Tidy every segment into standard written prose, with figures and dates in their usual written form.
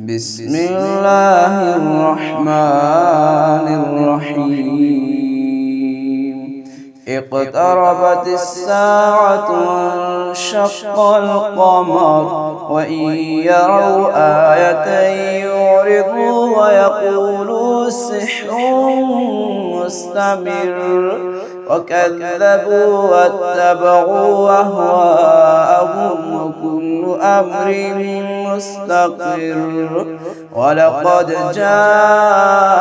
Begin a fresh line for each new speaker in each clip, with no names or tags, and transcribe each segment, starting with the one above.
بسم الله الرحمن الرحيم. اقتربت الساعة وانشق القمر وإن يروا آية يعرضوا ويقولوا سحر مستمر وكذبوا واتبعوا أهواءهم وكل أمر مستقر ولقد جاءهم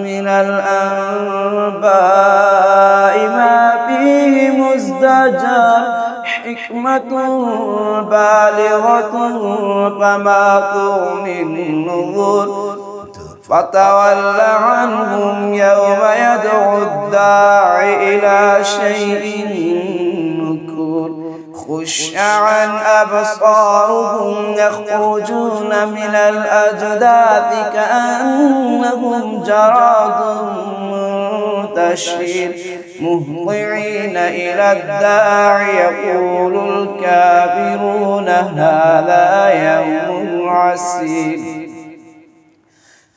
من الأنباء ما فيه مزدجر حكمة بالغة فما تغني النذر فتول عنهم يوم يدعو الداعي إلى شيء نكر خش عن أبصارهم يخرجون من الأجداث كأنهم جراد منتشر مهطعين إلى الداعي يقول الكافرون هذا يوم عسير.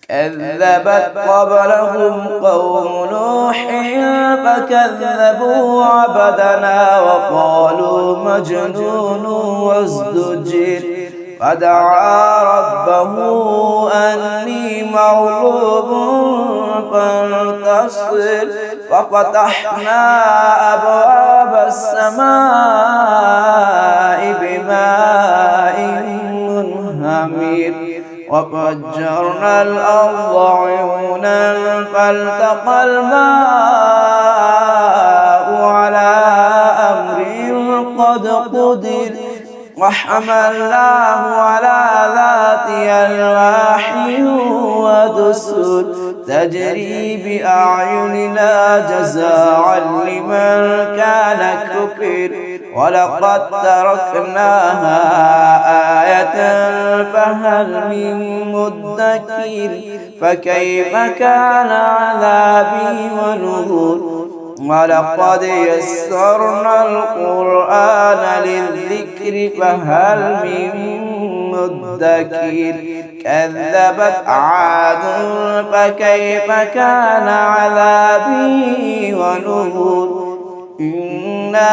كذبت قبلهم قوم نوح فكذبوا عبدنا وقالوا مجنون وازدجر فدعا ربه أني مغلوب فانتصر ففتحنا أبواب السماء بماء منهمر وفجرنا الأرض عيونا فالتقى الماء على أمر قد قدر وحملناه على ذات ألواح ودسر تجري بأعيننا جزاء لمن كان كفر ولقد تركناها آية فهل من مدكر فكيف كان عذابي ونذر ولقد يسرنا القرآن للذكر فهل من مدكر كذبت عاد فكيف كان عذابي ونذر إنا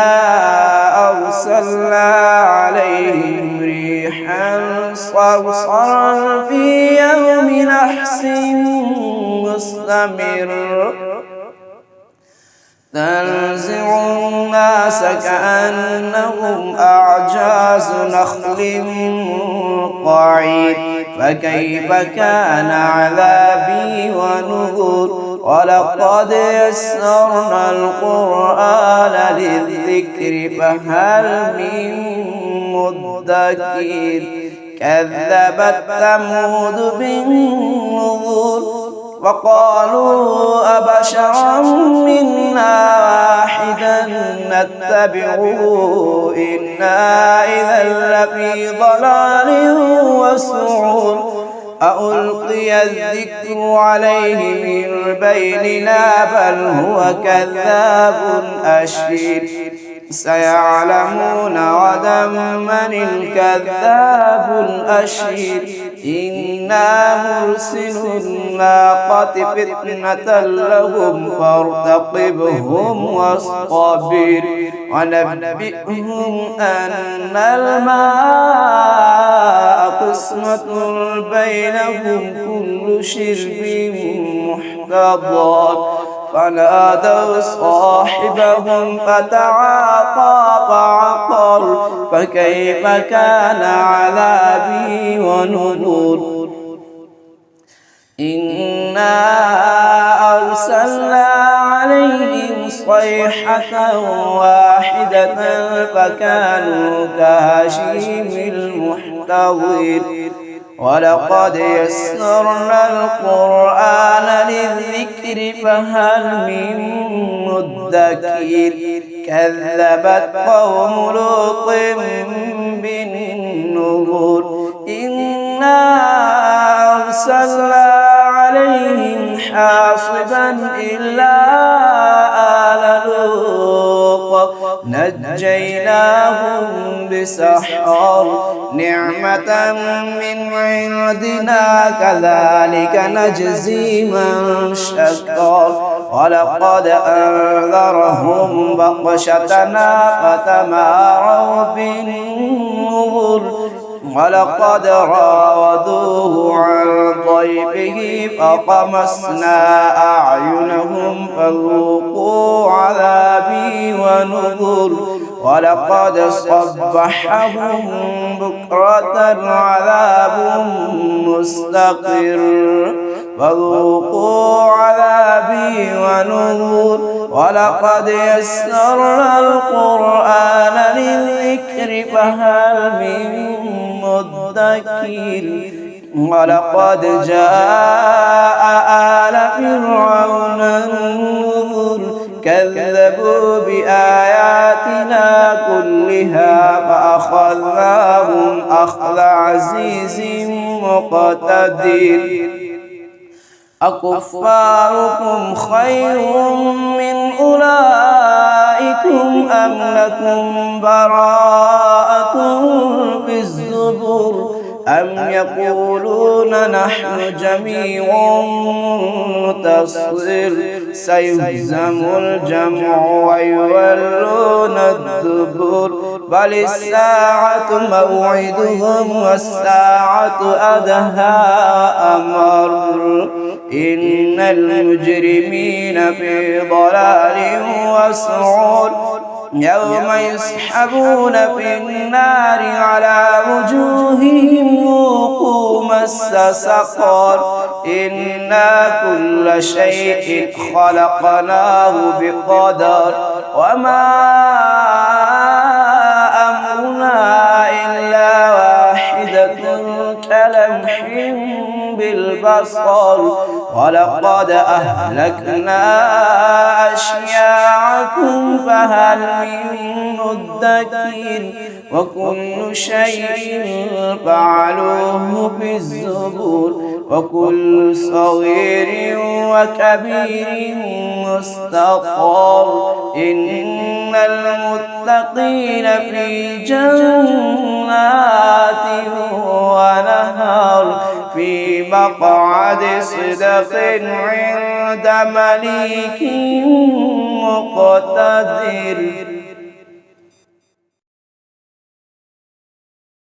أرسلنا عليهم ريحا صرصرا في يوم نحس مستمر تنزع الناس كأنهم أعجاز نخل منقعر فكيف كان عذابي ونذر ولقد يسرنا القرآن للذكر فهل من مدكر كذبت ثمود بالنذر وقالوا أبشرا منا واحدا نتبعه إنا إذا لفي ضلال وسعور ألقي الذكر عليه من بيننا بل هو كذاب أشر سيعلمون غدا من الكذاب الأشر إنا مرسل الناقة فتنة لهم فارتقبهم واصطبر ونبئهم أن الماء قسمة بينهم كل شرب محتضر فنادوا صاحبهم فتعاطى فعقر فكيف كان عذابي ونذر إنا أرسلنا عليهم صيحة واحدة فكانوا كهشيم المحتضر ولقد يسرنا القرآن للذكر فهل من مدكر كذبت قوم لوط بالنذر إنا أرسلنا عليهم حاصبا إلا آل لوط نجيناهم بسحر نعمة من عندنا كذلك نجزي من شكر ولقد أنذرهم بطشتنا فتماروا بالنذر ولقد راودوه عن ضيفه فطمسنا أعينهم فذوقوا عذابي ونذر ولقد صبحهم بكرة عذاب مستقر فذوقوا عذابي ونذر ولقد يسرنا القرآن للذكر فهل من مدكر ولقد جاء آل فرعون النذر كذبوا بآياتنا كلها فأخذناهم أخذ عزيز مقتدر أكفاركم خير من أولئكم أم لكم براءة في الزبر أم يقولون نحن جميع منتصر سيهزم الجمع ويولون الدبر بل الساعة موعدهم والساعة أدهى أمر إن المجرمين في ضلال وسعور يوم يسحبون في النار على وجوههم ذوقوا مس سقر إنا كل شيء خلقناه بقدر وما أمرنا إلا واحدة كلمح بالبصر ولقد أهلكنا أشياعكم فهل من مدكر وكل شيء فعلوه بالزبر وكل صغير وكبير مستطر إن المتقين في جنات ونهر في مقعد صدق عند مليك مقتدر.